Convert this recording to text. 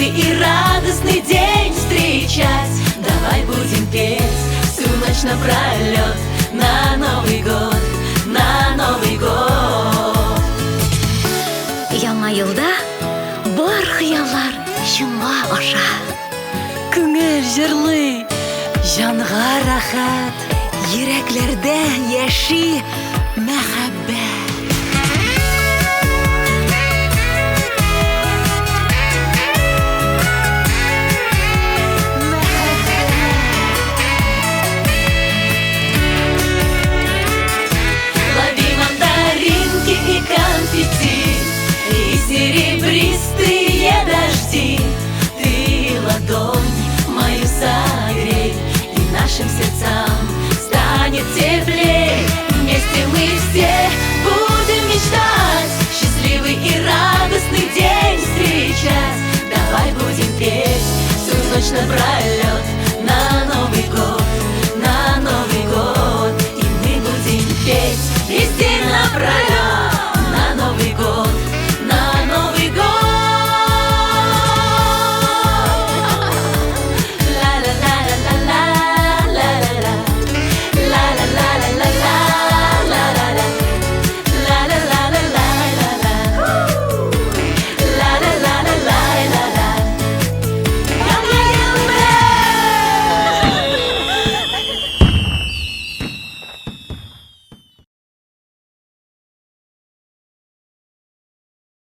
Счастливый и радостный день встречать. Давай будем петь всю ночь напролет на Новый год, на Новый год. Яңа елда бар хыяллар шуңа аша. Күңел җырлый, җанга рәхәт, йөрәкләрдә яши мәхәббәт. И серебристые дожди, ты ладонь мою согрей, и нашим сердцам станет теплей. Вместе мы все будем мечтать, счастливый и радостный день встречать. Давай будем петь всю ночь напролет